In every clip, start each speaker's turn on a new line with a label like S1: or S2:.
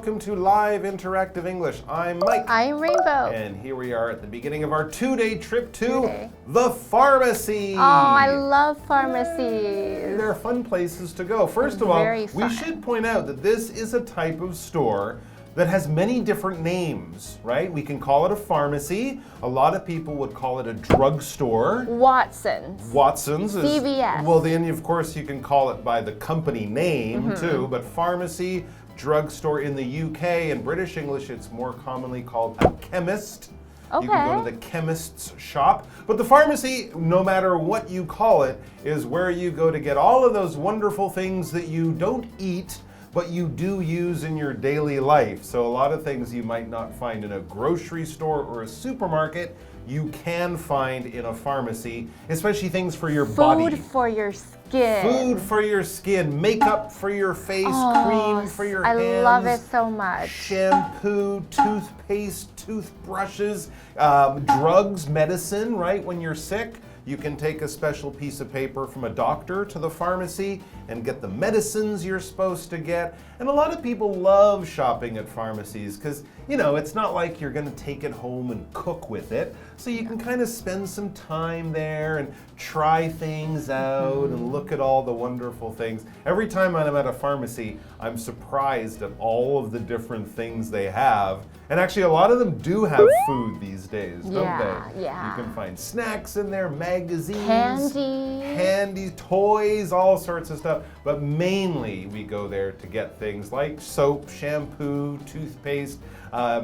S1: welcome to Live Interactive English. I'm Mike.
S2: I'm Rainbow.
S1: And here we are at the beginning of our two-day trip to the pharmacy.
S2: Oh, I love pharmacies.
S1: They're fun places to go. First of all, we should point out that this is a type of store that has many different names, right? We can call it a pharmacy. A lot of people would call it a drugstore.
S2: Watson's.
S1: CVS. Well, then, of course, you can call it by the company name, too. But pharmacy, drugstore in the UK, in British English, it's more commonly called a chemist.
S2: Okay.
S1: You can go to the chemist's shop. But the pharmacy, no matter what you call it, is where you go to get all of those wonderful things that you don't eat, but you do use in your daily life. So a lot of things you might not find in a grocery store or a supermarket, you can find in a pharmacy, especially things for your body.
S2: Food for your skin.
S1: Food for your skin, makeup for your face, cream for your hands.
S2: I love it so much.
S1: Shampoo, toothpaste, toothbrushes, drugs, medicine, right? When you're sick, you can take a special piece of paper from a doctor to the pharmacy and get the medicines you're supposed to get. And a lot of people love shopping at pharmacies because, you know, it's not like you're going to take it home and cook with it. So you can kind of spend some time there and try things out and look at all the wonderful things. Every time I'm at a pharmacy, I'm surprised at all of the different things they have. And actually, a lot of them do have food these days, don't they?
S2: Yeah.
S1: You can find snacks in there, magazines,
S2: candy,
S1: toys, all sorts of stuff. But mainly, we go there to get things like soap, shampoo, toothpaste,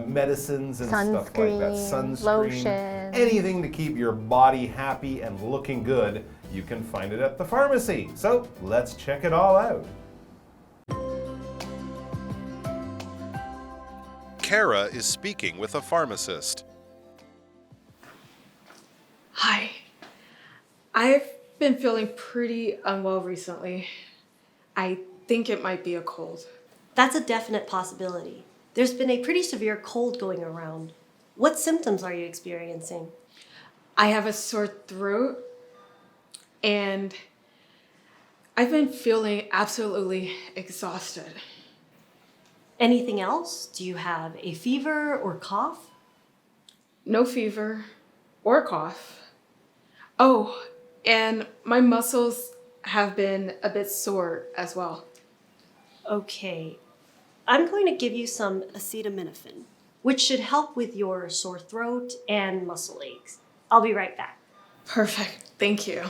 S1: medicines and stuff like that. Sunscreen,
S2: lotion.
S1: Anything to keep your body happy and looking good, you can find it at the pharmacy. So let's check it all out.
S3: Kara is speaking with a pharmacist.
S4: Hi. I've been feeling pretty unwell recently. I think it might be a cold.
S5: That's a definite possibility. There's been a pretty severe cold going around. What symptoms are you experiencing?
S4: I have a sore throat, and I've been feeling absolutely exhausted.
S5: Anything else? Do you have a fever or cough?
S4: No fever or cough. Oh, and my muscles have been a bit sore as well.
S5: Okay. I'm going to give you some acetaminophen, which should help with your sore throat and muscle aches. I'll be right back.
S4: Perfect. Thank you.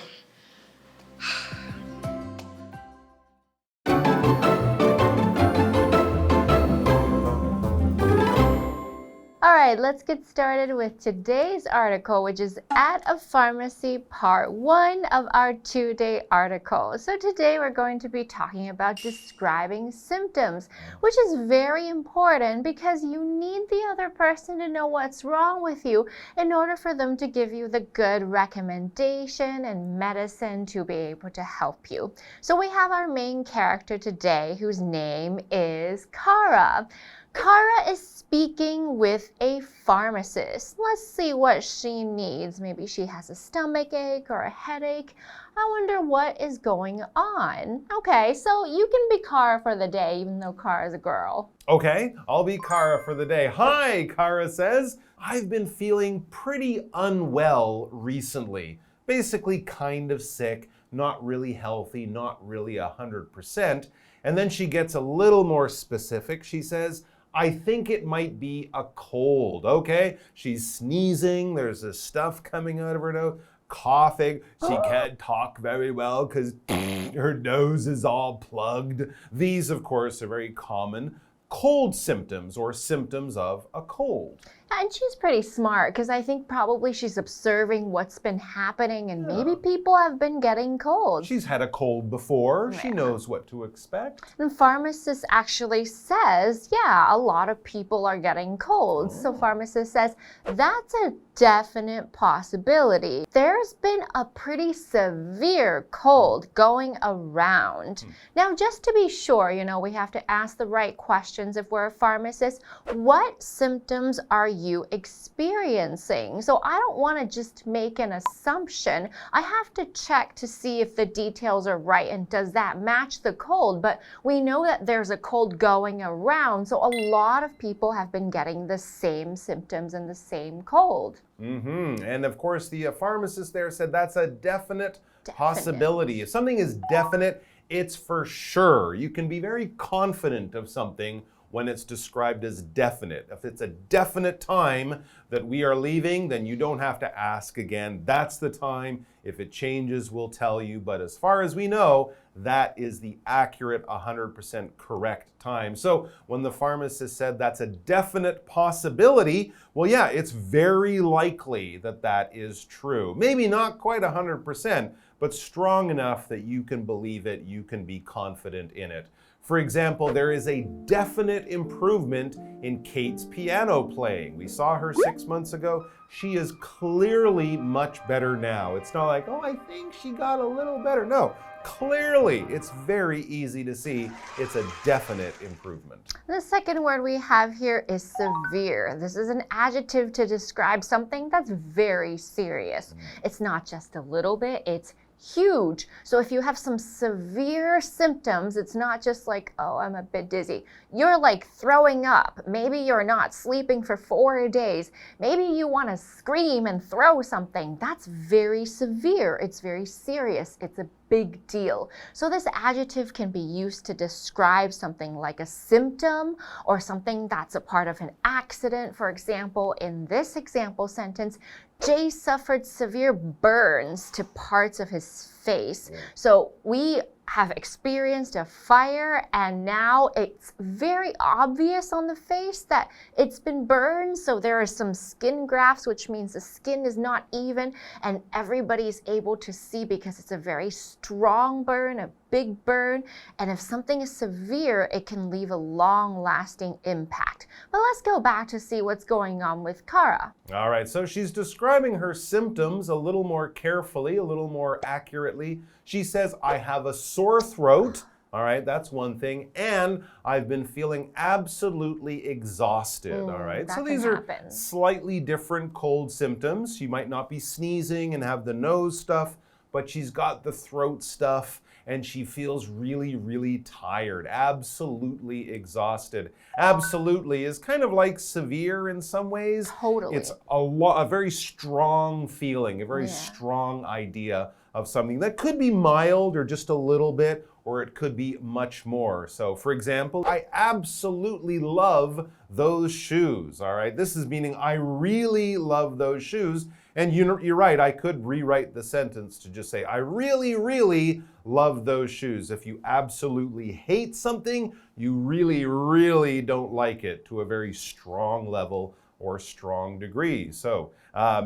S2: All right, let's get started with today's article, which is at a pharmacy, part 1 of our 2-day article. So today we're going to be talking about describing symptoms, which is very important because you need the other person to know what's wrong with you in order for them to give you the good recommendation and medicine to be able to help you. So we have our main character today, whose name is Kara. Kara is speaking with a pharmacist. Let's see what she needs. Maybe she has a stomach ache or a headache. I wonder what is going on. Okay, so you can be Kara for the day, even though Kara is a girl.
S1: Okay, I'll be Kara for the day. Hi, Kara says. I've been feeling pretty unwell recently. Basically kind of sick, not really healthy, not really 100%. And then she gets a little more specific. She says, I think it might be a cold, okay? She's sneezing, there's this stuff coming out of her nose, coughing. She can't talk very well because her nose is all plugged. These, of course, are very common cold symptoms or symptoms of a cold.
S2: And she's pretty smart because I think probably she's observing what's been happening and maybe people have been getting colds.
S1: She's had a cold before. She knows what to expect.
S2: And pharmacist actually says, yeah, a lot of people are getting colds. So pharmacist says, that's a definite possibility. There's been a pretty severe cold going around. Now, just to be sure, you know, we have to ask the right questions if we're a pharmacist. What symptoms are you experiencing? So I don't want to just make an assumption. I have to check to see if the details are right and does that match the cold. But we know that there's a cold going around, so a lot of people have been getting the same symptoms and the same cold.
S1: And of course, the pharmacist there said that's a definite possibility. If something is definite, it's for sure. You can be very confident of something when it's described as definite. If it's a definite time that we are leaving, then you don't have to ask again. That's the time. If it changes, we'll tell you. But as far as we know, that is the accurate 100% correct time. So when the pharmacist said that's a definite possibility, well, yeah, it's very likely that that is true. Maybe not quite 100%, but strong enough that you can believe it, you can be confident in it. For example, there is a definite improvement in Kate's piano playing. We saw her 6 months ago. She is clearly much better now. It's not like, oh, I think she got a little better. No, clearly, it's very easy to see it's a definite improvement.
S2: The second word we have here is severe. This is an adjective to describe something that's very serious. It's not just a little bit, it's huge. So if you have some severe symptoms, it's not just like, oh, I'm a bit dizzy. You're like throwing up. Maybe you're not sleeping for 4 days. Maybe you want to scream and throw something. That's very severe. It's very serious. It's a big deal. So this adjective can be used to describe something like a symptom or something that's a part of an accident. For example, in this example sentence, Jay suffered severe burns to parts of his face. So we have experienced a fire and now it's very obvious on the face that it's been burned. So there are some skin grafts, which means the skin is not even and everybody's able to see because it's a very strong burn, a big burn. And if something is severe, it can leave a long-lasting impact. But let's go back to see what's going on with Kara.
S1: All right, so she's describing her symptoms a little more carefully, a little more accurately. She says, I have a sore throat. All right, that's one thing. And I've been feeling absolutely exhausted. All right, so these are slightly different cold symptoms. She might not be sneezing and have the nose stuff, but she's got the throat stuff and she feels really, really tired, absolutely exhausted. Absolutely is kind of like severe in some ways.
S2: Totally.
S1: It's a very strong feeling, a very strong idea of something that could be mild or just a little bit, or it could be much more. So for example, I absolutely love those shoes, all right? This is meaning I really love those shoes. And you're right, I could rewrite the sentence to just say, I really, really love those shoes. If you absolutely hate something, you really, really don't like it to a very strong level or strong degree. So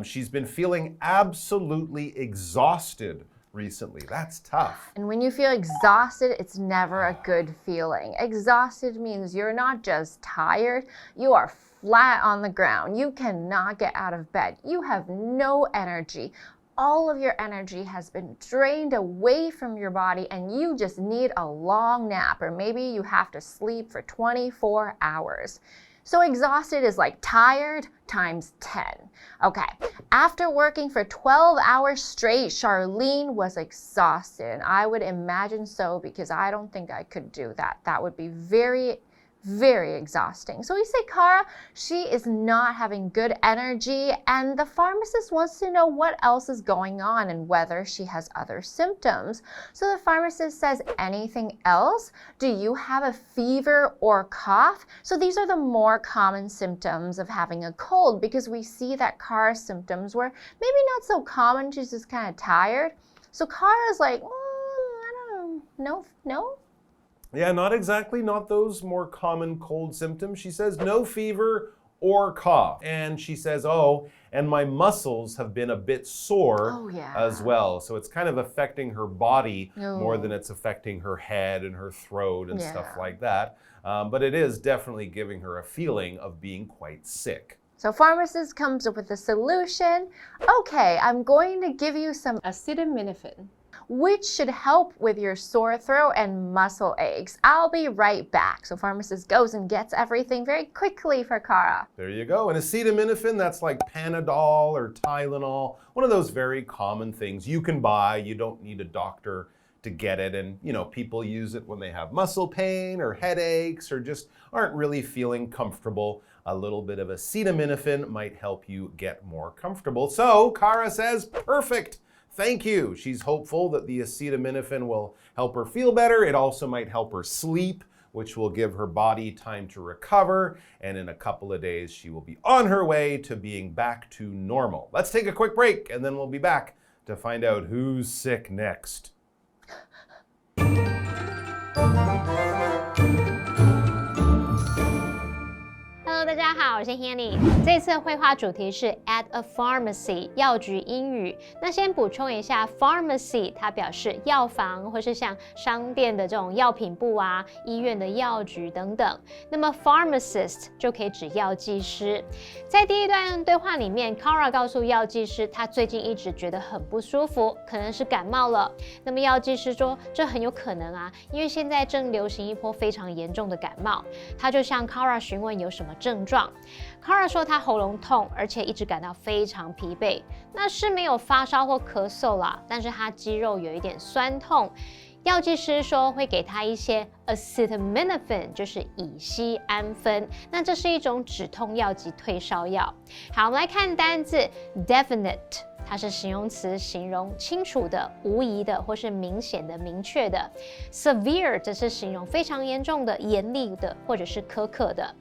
S1: she's been feeling absolutely exhausted recently. That's tough.
S2: And when you feel exhausted, it's never a good feeling. Exhausted means you're not just tired, you are flat on the ground. You cannot get out of bed. You have no energy. All of your energy has been drained away from your body and you just need a long nap, or maybe you have to sleep for 24 hours. So exhausted is like tired times 10. Okay, after working for 12 hours straight, Charlene was exhausted. I would imagine so because I don't think I could do that. That would be very exhausting. So we say Kara, she is not having good energy, and the pharmacist wants to know what else is going on and whether she has other symptoms. So the pharmacist says, anything else? Do you have a fever or cough? So these are the more common symptoms of having a cold, because we see that Kara's symptoms were maybe not so common, she's just kind of tired. So Kara's like, I don't know, no?
S1: Yeah, not exactly, not those more common cold symptoms. She says no fever or cough. And she says, oh, and my muscles have been a bit sore as well. So it's kind of affecting her body more than it's affecting her head and her throat and stuff like that. But it is definitely giving her a feeling of being quite sick.
S2: So pharmacist comes up with a solution. Okay, I'm going to give you some acetaminophen. which should help with your sore throat and muscle aches. I'll be right back. So pharmacist goes and gets everything very quickly for Kara.
S1: There you go. And acetaminophen, that's like Panadol or Tylenol, one of those very common things you can buy. You don't need a doctor to get it. And, you know, people use it when they have muscle pain or headaches or just aren't really feeling comfortable. A little bit of acetaminophen might help you get more comfortable. So Kara says, perfect. Thank you. She's hopeful that the acetaminophen will help her feel better. It also might help her sleep, which will give her body time to recover. And in a couple of days, she will be on her way to being back to normal. Let's take a quick break, and then we'll be back to find out who's sick next.
S6: Hello， 大家好，我是 Hanny。这次的绘画主题是 at a pharmacy 药局英语。那先补充一下 ，pharmacy 它表示药房或是像商店的这种药品部啊、医院的药局等等。那么 pharmacist 就可以指药剂师。在第一段对话里面 ，Kara 告诉药剂师，他最近一直觉得很不舒服，可能是感冒了。那么药剂师说，这很有可能啊，因为现在正流行一波非常严重的感冒。他就向 Kara 询问有什么症状。Kara 说她喉咙痛，而且一直感到非常疲惫。那是没有发烧或咳嗽啦，但是她肌肉有一点酸痛。药剂师说会给她一些 acetaminophen， 就是乙酰氨酚。那这是一种止痛药及退烧药。好，我们来看单字 definite。它是形容词，形容清楚的、无疑的，或是明显的、明确的。Severe 则是形容非常严重的、严厉的，或者是苛刻的。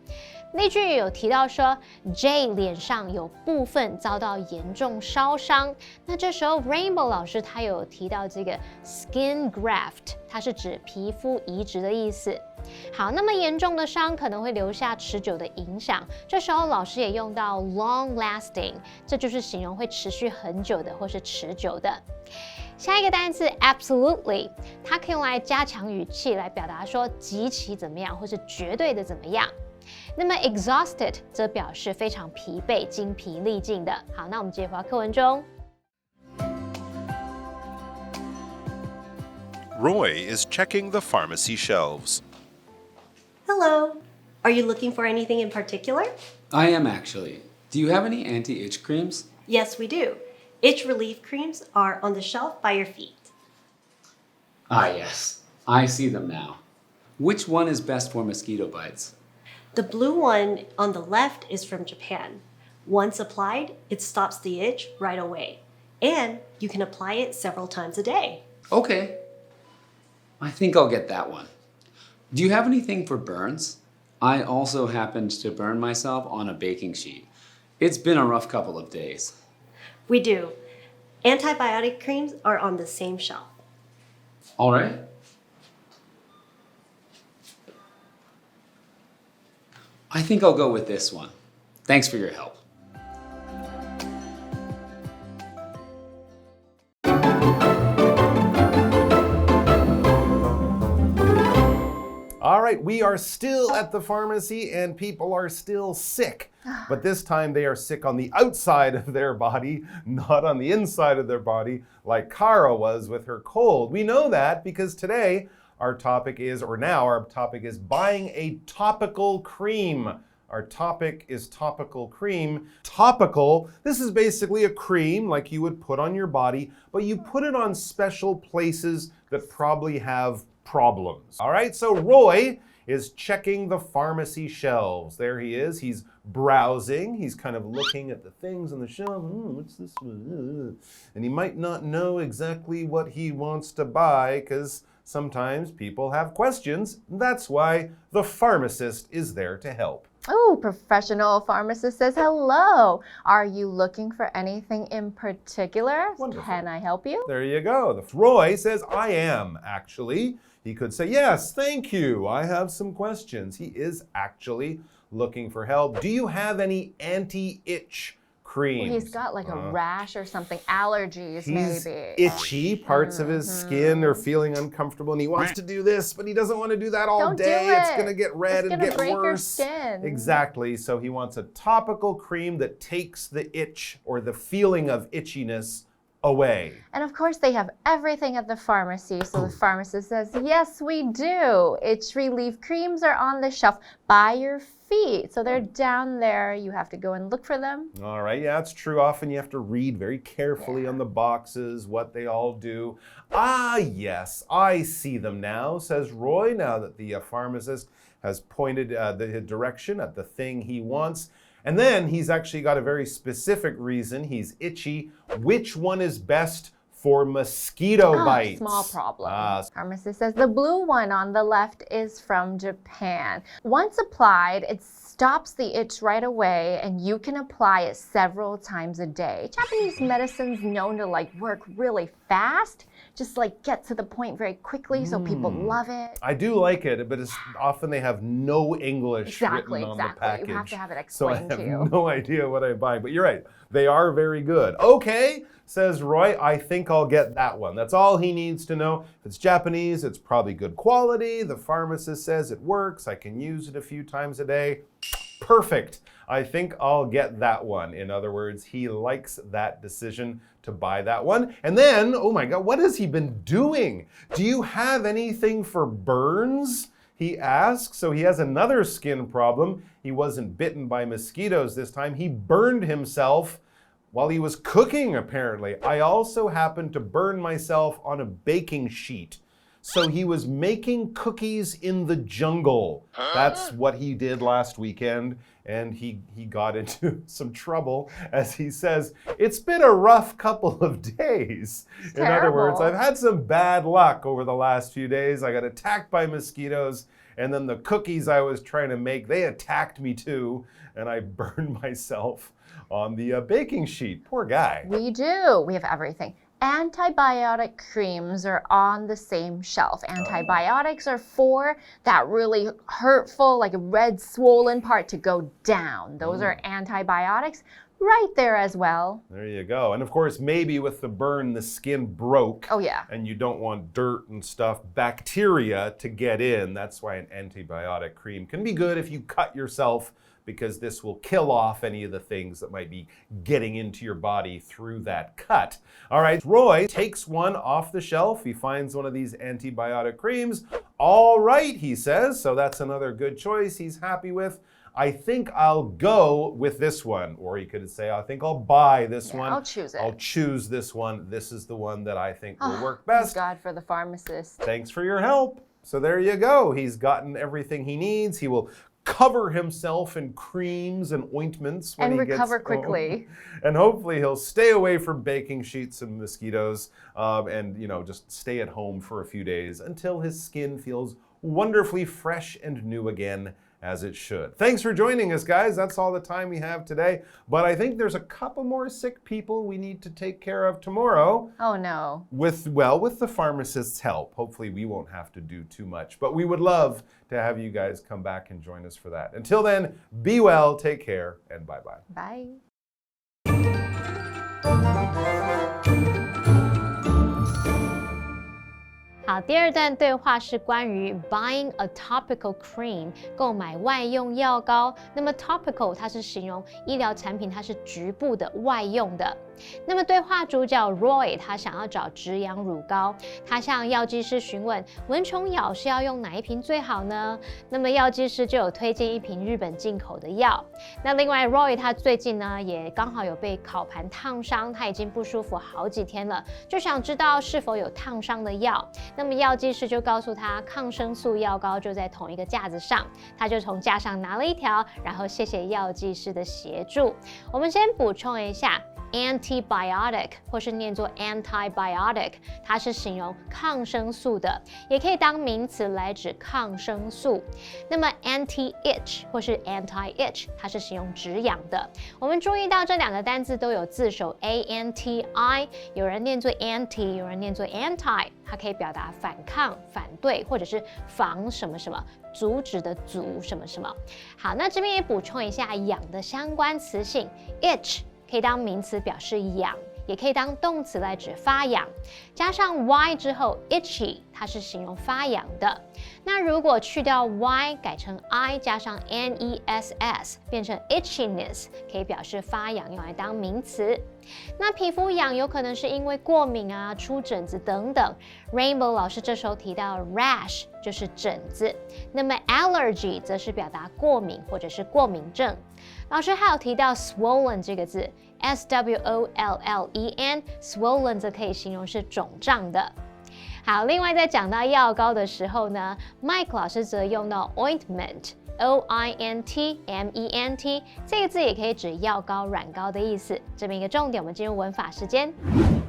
S6: 那句有提到说 J 脸上有部分遭到严重烧伤，那这时候 Rainbow 老师他有提到这个 skin graft， 它是指皮肤移植的意思。好，那么严重的伤可能会留下持久的影响，这时候老师也用到 long lasting， 这就是形容会持续很久的或是持久的。下一个单词 absolutely， 它可以用来加强语气，来表达说极其怎么样，或是绝对的怎么样。那么 exhausted 则表示非常疲惫、精疲力尽的。好，那我们接回到课文中。
S3: Roy is checking the pharmacy shelves.
S5: Hello. Are you looking for anything in particular?
S7: I am actually. Do you have any anti-itch creams?
S5: Yes, we do. Itch relief creams are on the shelf by your feet.
S7: Ah, yes. I see them now. Which one is best for mosquito bites?
S5: The blue one on the left is from Japan. Once applied, it stops the itch right away. And you can apply it several times a day.
S7: Okay. I think I'll get that one. Do you have anything for burns? I also happened to burn myself on a baking sheet. It's been a rough couple of days.
S5: We do. Antibiotic creams are on the same shelf.
S7: All right. I think I'll go with this one. Thanks for your help.
S1: All right, we are still at the pharmacy and people are still sick. But this time they are sick on the outside of their body, not on the inside of their body, like Kara was with her cold. We know that because today our topic is buying a topical cream. Our topic is topical cream. Topical, this is basically a cream like you would put on your body, but you put it on special places that probably have problems. All right, so Roy is checking the pharmacy shelves. There he is. He's browsing. He's kind of looking at the things on the shelf. What's this one? And he might not know exactly what he wants to buy because sometimes people have questions. That's why the pharmacist is there to help.
S2: Oh, professional pharmacist says hello. Are you looking for anything in particular?
S1: Wonderful.
S2: Can I help you?
S1: There you go. Roy says, I am, actually. He could say, yes, thank you. I have some questions. He is actually looking for help. Do you have any anti-itch creams?
S2: Well, he's got like a rash or something, allergies
S1: He's
S2: maybe.
S1: itchy. Parts of his skin are feeling uncomfortable and he wants to do this, but he doesn't want to do that all
S2: Don't
S1: day.
S2: do it.
S1: It's going to get red
S2: It's
S1: and
S2: gonna
S1: get
S2: break your
S1: worse.
S2: skin.
S1: Exactly. So he wants a topical cream that takes the itch or the feeling of itchiness away.
S2: And of course, they have everything at the pharmacy. So the pharmacist says, yes, we do. Itch relief creams are on the shelf by your feet. So they're down there. You have to go and look for them.
S1: All right, yeah, it's true. Often you have to read very carefully on the boxes what they all do. Ah, yes, I see them now, says Roy, now that the pharmacist has pointed the direction at the thing he wants. And then he's actually got a very specific reason. He's itchy. Which one is best for mosquito bites?
S2: Small problem. Pharmacist says the blue one on the left is from Japan. Once applied, it stops the itch right away, and you can apply it several times a day. Japanese medicine's known to work really fast, just get to the point very quickly, so people love it.
S1: I do like it, but often they have no English written on the package.
S2: You have to have it explained to you.
S1: So I have no idea what I'm buying, but you're right. They are very good. Okay, says Roy, I think I'll get that one. That's all he needs to know. If it's Japanese, it's probably good quality. The pharmacist says it works. I can use it a few times a day. Perfect. I think I'll get that one. In other words, he likes that decision to buy that one. And then, oh my God, what has he been doing? Do you have anything for burns? He asks. So he has another skin problem. He wasn't bitten by mosquitoes this time. He burned himself while he was cooking, apparently. I also happened to burn myself on a baking sheet. So he was making cookies in the jungle. That's what he did last weekend. And he got into some trouble, as he says, it's been a rough couple of days. In other words, I've had some bad luck over the last few days. I got attacked by mosquitoes, and then the cookies I was trying to make, they attacked me too, and I burned myself on the baking sheet. Poor guy.
S2: We do. We have everything. Antibiotic creams are on the same shelf. Antibiotics are for that really hurtful, red swollen part to go down. Those are antibiotics right there as well.
S1: There you go. And of course, maybe with the burn, the skin broke.
S2: Oh, yeah.
S1: And you don't want dirt and stuff, bacteria to get in. That's why an antibiotic cream can be good if you cut yourself, because this will kill off any of the things that might be getting into your body through that cut. All right, Roy takes one off the shelf. He finds one of these antibiotic creams. All right, he says, so that's another good choice he's happy with. I think I'll go with this one. Or he could say, I think I'll buy this one.
S2: I'll choose it.
S1: I'll choose this one. This is the one that I think will work best.
S2: Thank God for the pharmacist.
S1: Thanks for your help. So there you go. He's gotten everything he needs. He will cover himself in creams and ointments when he
S2: recover
S1: gets home.
S2: quickly.
S1: And hopefully he'll stay away from baking sheets and mosquitoes, and just stay at home for a few days until his skin feels wonderfully fresh and new again, as it should. Thanks for joining us, guys. That's all the time we have today. But I think there's a couple more sick people we need to take care of tomorrow.
S2: Oh, no.
S1: With the pharmacist's help. Hopefully we won't have to do too much. But we would love to have you guys come back and join us for that. Until then, be well, take care, and bye-bye.
S2: Bye.
S6: Bye. 好，第二段对话是关于 buying a topical cream 购买外用药膏。那么 topical 它是形容医疗产品，它是局部的外用的。那么对话主角 Roy 他想要找止痒乳膏，他向药剂师询问蚊虫咬是要用哪一瓶最好呢？那么药剂师就有推荐一瓶日本进口的药。那另外 Roy 他最近呢也刚好有被烤盘烫伤，他已经不舒服好几天了，就想知道是否有烫伤的药。那么药剂师就告诉他抗生素药膏就在同一个架子上，他就从架上拿了一条，然后谢谢药剂师的协助。我们先补充一下。Antibiotic 或是念作 antibiotic， 它是形容抗生素的，也可以当名词来指抗生素。那么 anti-itch 或是 anti-itch， 它是形容止痒的。我们注意到这两个单字都有字首 anti， 有人念作 anti， 有人念作 anti， 它可以表达反抗、反对，或者是防什么什么，阻止的阻什么什么。好，那这边也补充一下痒的相关词性 itch。可以当名词表示痒，也可以当动词来指发痒。加上 y 之后 itchy，它是形容发痒的。那如果去掉 y 改成 i 加上 ness 变成 itchiness， 可以表示发痒，用来当名词。那皮肤痒有可能是因为过敏啊、出疹子等等。Rainbow 老师这时候提到 rash 就是疹子，那么 allergy 则是表达过敏或者是过敏症。老师还有提到 swollen 这个字 ，swollen swollen 则可以形容是肿胀的。好，另外在讲到药膏的时候呢 ，Mike 老师则用到 ointment。ointment 这个字也可以指药膏、软膏的意思。这边一个重点，我们进入文法时间。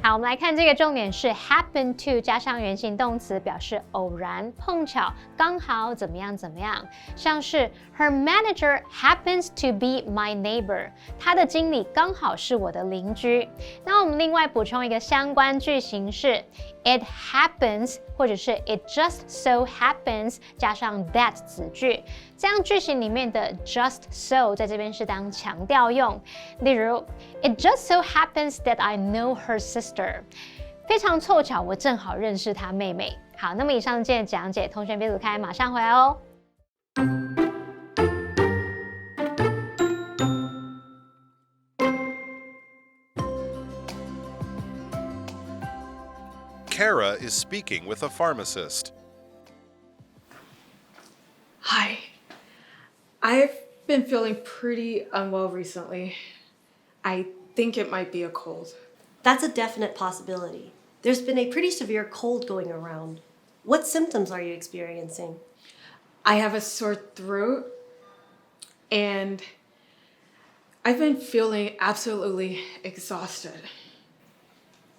S6: 好，我们来看这个重点是 happen to 加上原形动词，表示偶然、碰巧、刚好怎么样怎么样。像是 Her manager happens to be my neighbor， 她的经理刚好是我的邻居。那我们另外补充一个相关句型是 It happens， 或者是 It just so happens 加上 that 子句。这样句型里面的 just so 在这边是当强调用。例如 It just so happens that I know her sister， 非常凑巧我正好认识她妹妹。好，那么以上今天的讲解，同学别走开，马上回来哦。
S3: Kara is speaking with a pharmacist.
S4: Hi. I've been feeling pretty unwell recently. I think it might be a cold.
S5: That's a definite possibility. There's been a pretty severe cold going around. What symptoms are you experiencing?
S4: I have a sore throat and I've been feeling absolutely exhausted.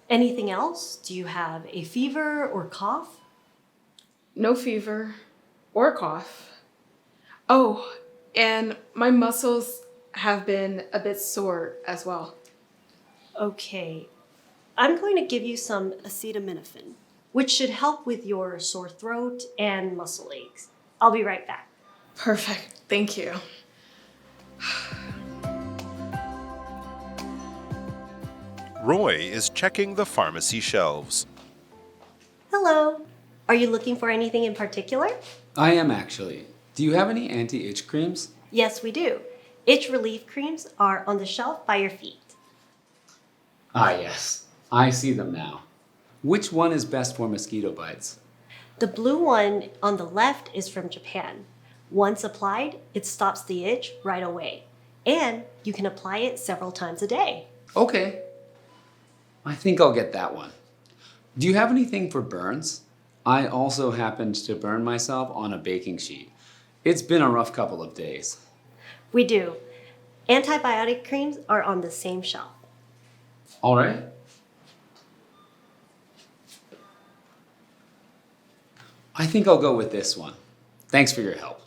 S5: Anything else? Do you have a fever or cough?
S4: No fever or cough. Oh, and my muscles have been a bit sore as well.
S5: Okay. I'm going to give you some acetaminophen, which should help with your sore throat and muscle aches. I'll be right back.
S4: Perfect. Thank you.
S3: Roy is checking the pharmacy shelves.
S5: Hello. Are you looking for anything in particular?
S7: I am actually. Do you have any anti-itch creams?
S5: Yes, we do. Itch relief creams are on the shelf by your feet.
S7: Ah, yes. I see them now. Which one is best for mosquito bites?
S5: The blue one on the left is from Japan. Once applied, it stops the itch right away. And you can apply it several times a day.
S7: Okay. I think I'll get that one. Do you have anything for burns? I also happened to burn myself on a baking sheet. It's been a rough couple of days.
S5: We do. Antibiotic creams are on the same shelf.
S7: All right. I think I'll go with this one. Thanks for your help.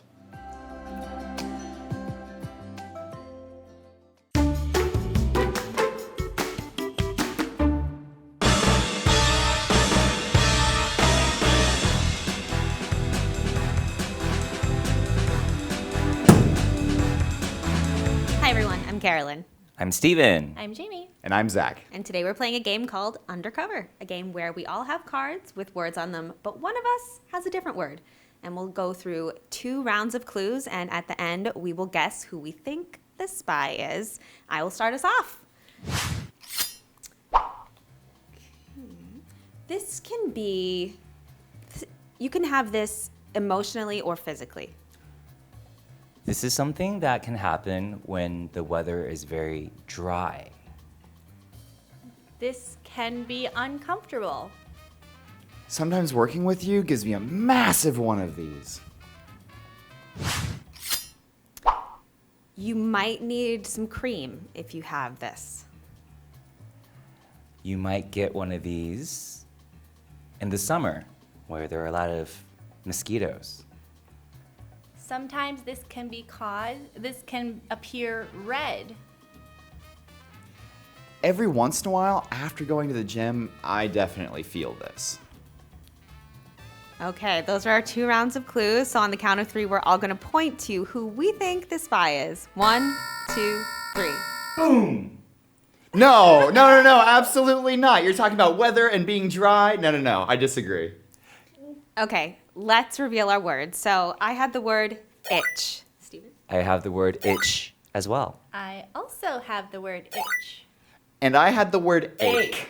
S8: Hi everyone, I'm Carolyn.
S9: I'm Stephen.
S8: I'm Jamie.
S9: And I'm Zach.
S8: And today we're playing a game called Undercover, a game where we all have cards with words on them, but one of us has a different word. And we'll go through 2 rounds of clues, and at the end, we will guess who we think the spy is. I will start us off. This can be, you can have this emotionally or physically.
S9: This is something that can happen when the weather is very dry.
S10: This can be uncomfortable.
S11: Sometimes working with you gives me a massive one of these.
S8: You might need some cream if you have this.
S9: You might get one of these in the summer where there are a lot of mosquitoes.
S10: Sometimes this can appear red.
S11: Every once in a while, after going to the gym, I definitely feel this.
S8: Okay, those are our 2 rounds of clues. So on the count of 3, we're all going to point to who we think the spy is. 1, 2, 3.
S11: Boom! No, absolutely not. You're talking about weather and being dry? No, I disagree.
S8: Okay, let's reveal our words. So I had the word itch. Stephen?
S9: I have the word itch as well.
S10: I also have the word itch.
S11: And I had the word ache.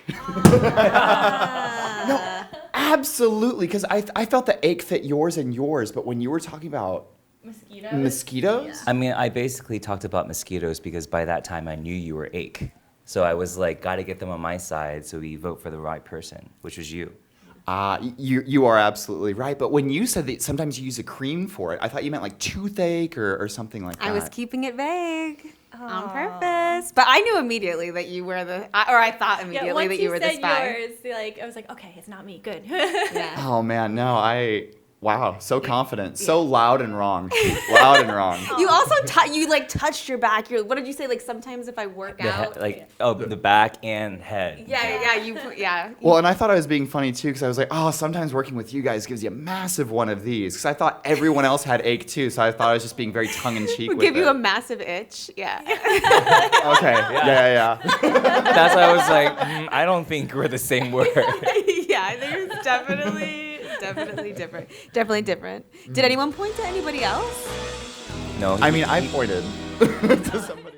S11: No, absolutely, because I felt the ache fit yours and yours, but when you were talking about mosquitoes?
S9: I mean, I basically talked about mosquitoes because by that time I knew you were ache. So I was like, gotta get them on my side so we vote for the right person, which was you.
S11: You are absolutely right. But when you said that sometimes you use a cream for it, I thought you meant like toothache or something like that.
S8: I was keeping it vague on purpose. But I knew immediately that you were I thought immediately that you were the spy.
S10: Once you said yours, I was like, okay, it's not me. Good.
S8: Yeah.
S11: Oh man, no, wow, so confident, so loud and wrong, loud and wrong.
S8: You also touched your back. What did you say? Like sometimes if I work out,
S9: The back and head.
S8: Yeah.
S11: Well, and I thought I was being funny too because I was like, oh, sometimes working with you guys gives you a massive one of these because I thought everyone else had ache too, so I thought I was just being very tongue in cheek.
S8: We'll give you a massive itch. Yeah.
S11: Okay. Yeah.
S9: That's why I was like, I don't think we're the same word.
S8: Yeah, there's definitely different. Definitely different. Did anyone point to anybody else?
S9: No.
S11: I mean, I pointed to somebody.